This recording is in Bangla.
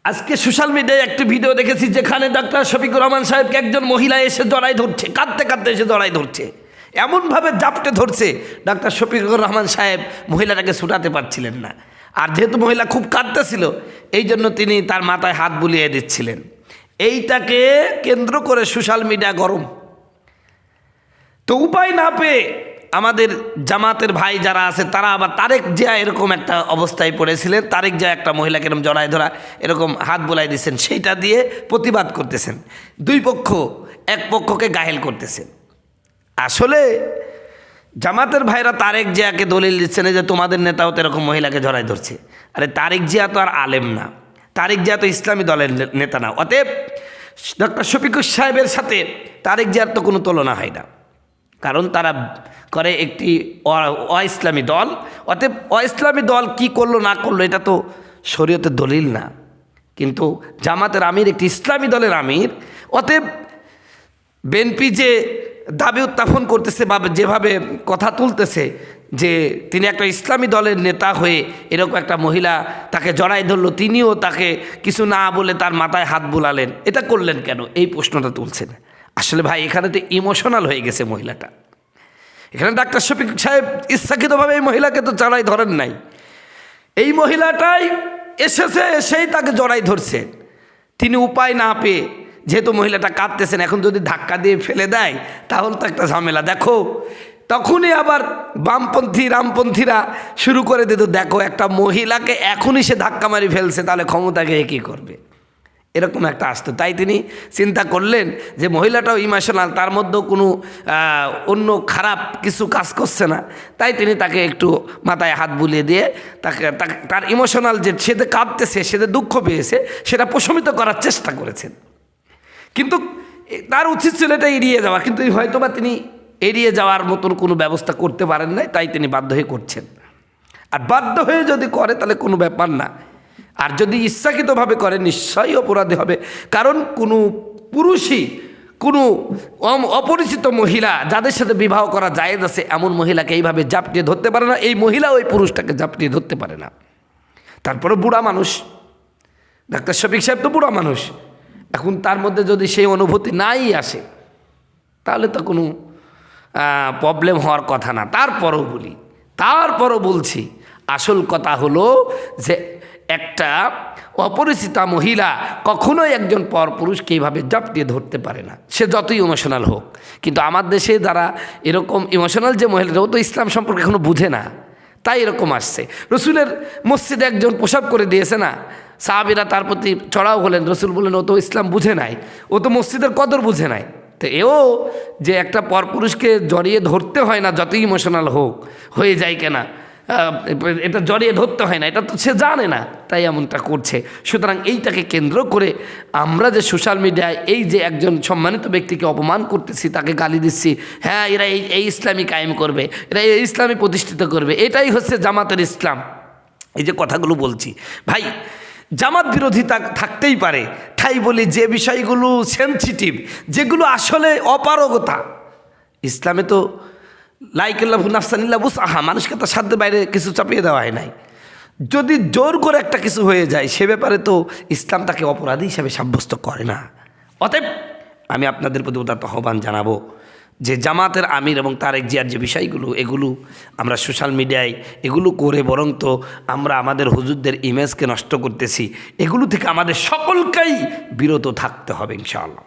আজকে সোশ্যাল মিডিয়ায় একটি ভিডিও দেখেছি যেখানে ডাক্তার শফিকুর রহমান সাহেবকে একজন মহিলা এসে জড়াই ধরছে, কাঁদতে কাঁদতে এসে জড়াই ধরছে, এমনভাবে জাপটে ধরছে ডাক্তার শফিকুর রহমান সাহেব মহিলাটাকে ছুটাতে পারছিলেন না। আর যেহেতু মহিলা খুব কাঁদতেছিল এই জন্য তিনি তার মাথায় হাত বুলিয়ে দিচ্ছিলেন। এইটাকে কেন্দ্র করে সোশ্যাল মিডিয়া গরম। তো উপায় না পেয়ে আমাদের জামাতের ভাই যারা আছে তারা আবার তারেক জিয়া এরকম একটা অবস্থায় পড়েছিলেন, তারেক জিয়া একটা মহিলাকে এরকম জড়ায় ধরা এরকম হাত বোলাই দিচ্ছেন, সেইটা দিয়ে প্রতিবাদ করতেছেন। দুই পক্ষ এক পক্ষকে গায়েল করতেছেন। আসলে জামাতের ভাইরা তারেক জিয়াকে দলিল দিচ্ছেন যে তোমাদের নেতাও তো এরকম মহিলাকে জড়াই ধরছে। আরে তারেক জিয়া তো আর আলেম না, তারেক জিয়া তো ইসলামী দলের নেতা না। অতএব ডক্টর শফিকুর সাহেবের সাথে তারেক জিয়ার তো কোনো তুলনা হয় না, কারণ তারা করে একটি অ-ইসলামী দল। অতএব অ-ইসলামী দল কি করলো না করলো এটা তো শরীয়তের দলিল না, কিন্তু জামাতের আমির একটি ইসলামী দলের আমির। অতএব বিএনপি যে দাবি উত্থাপন করতেছে বা যেভাবে কথা তুলতেছে যে তিনি একটা ইসলামী দলের নেতা হয়ে এরকম একটা মহিলা তাকে জড়াই ধরলো, তিনিও তাকে কিছু না বলে তার মাথায় হাত বুলালেন, এটা করলেন কেন, এই প্রশ্নটা তুলছেন। আসলে ভাই এখানে তো ইমোশনাল হয়ে গেছে মহিলাটা। এখানে ডাক্তার শফিক সাহেব ইচ্ছাকৃতভাবে এই মহিলাকে তো জড়াই ধরেন নাই, এই মহিলাটাই এসেছে এসেই তাকে জড়াই ধরছে। তিনি উপায় না পেয়ে, যেহেতু মহিলাটা কাঁদতেছেন, এখন যদি ধাক্কা দিয়ে ফেলে দেয় তাহলে তো একটা ঝামেলা। দেখো তখনই আবার বামপন্থী রামপন্থীরা শুরু করে দিত, দেখো একটা মহিলাকে এখনই সে ধাক্কা মারি ফেলছে, তাহলে ক্ষমতাকে কী করবে, এরকম একটা আসতো। তাই তিনি চিন্তা করলেন যে মহিলাটাও ইমোশনাল, তার মধ্যেও কোনো অন্য খারাপ কিছু কাজ করছে না, তাই তিনি তাকে একটু মাথায় হাত বুলিয়ে দিয়ে তাকে তার ইমোশনাল যে সে কাঁদতেছে, সে দুঃখ পেয়েছে, সেটা প্রশমিত করার চেষ্টা করেছেন। কিন্তু তার উচিত ছিল এটা এড়িয়ে যাওয়া, কিন্তু হয়তোবা তিনি এড়িয়ে যাওয়ার মতন কোনো ব্যবস্থা করতে পারেন নাই, তাই তিনি বাধ্য হয়ে করছেন। আর বাধ্য হয়ে যদি করে তাহলে কোনো ব্যাপার না, আর যদি ইচ্ছাকৃতভাবে করে নিশ্চয়ই অপরাধী হবে। কারণ কোনো পুরুষই কোনো অপরিচিত মহিলা যাদের সাথে বিবাহ করা জায়েজ আছে এমন মহিলাকে এইভাবে জাপটিয়ে ধরতে পারে না, এই মহিলা ওই পুরুষটাকে জাপটিয়ে ধরতে পারে না। তারপরে বুড়া মানুষ, ডাক্তার শফিক সাহেব তো বুড়া মানুষ, এখন তার মধ্যে যদি সেই অনুভূতি নাই আসে তাহলে তো কোনো প্রবলেম হওয়ার কথা না। তারপরও বলছি আসল কথা হলো যে একটা অপরিচিতা মহিলা কখনোই একজন পরপুরুষকে এইভাবে জাপটিয়ে ধরতে পারে না, সে যতই ইমোশনাল হোক। কিন্তু আমার দেশে যারা এরকম ইমোশনাল যে মহিলারা, ও তো ইসলাম সম্পর্কে এখনো বুঝে না, তাই এরকম আসছে। রসুলের মসজিদে একজন প্রসাব করে দিয়েছে না, সাহাবীরা তার প্রতি চড়াও হলেন, রসুল বললেন ও তো ইসলাম বুঝে নাই, ও তো মসজিদের কদর বুঝে নাই। তো এও যে একটা পরপুরুষকে জড়িয়ে ধরতে হয় না, যতই ইমোশনাল হোক হয়ে যায় কেনা, এটা জড়িয়ে ধরতে হয় না, এটা তো সে জানে না, তাই এমনটা করছে। সুতরাং এইটাকে কেন্দ্র করে আমরা যে সোশ্যাল মিডিয়ায় এই যে একজন সম্মানিত ব্যক্তিকে অপমান করতেছি, তাকে গালি দিচ্ছি, হ্যাঁ এরা এই ইসলামী কায়েম করবে, এরা এই ইসলামী প্রতিষ্ঠিত করবে, এটাই হচ্ছে জামাতের ইসলাম, এই যে কথাগুলো বলছি ভাই, জামাত বিরোধিতা থাকতেই পারে, তাই বলি যে বিষয়গুলো সেনসিটিভ, যেগুলো আসলে অপারগতা, ইসলামে তো লাইকুল্লাহ নাফসানিল্লাহ বুসআহা, মানুষকে তো সাধ্যের বাইরে কিছু চাপিয়ে দেওয়া হয় নাই। যদি জোর করে একটা কিছু হয়ে যায় সে ব্যাপারে তো ইসলাম তাকে অপরাধী হিসাবে সাব্যস্ত করে না। অতএব আমি আপনাদের প্রতি উদাত্ত আহ্বান জানাবো যে জামাতের আমির এবং তারেক জিয়ার যে বিষয়গুলো, এগুলো আমরা সোশ্যাল মিডিয়ায় এগুলো করে বরং তো আমরা আমাদের হুজুরদের ইমেজকে নষ্ট করতেছি, এগুলো থেকে আমাদের সকলকেই বিরত থাকতে হবে ইনশাআল্লাহ।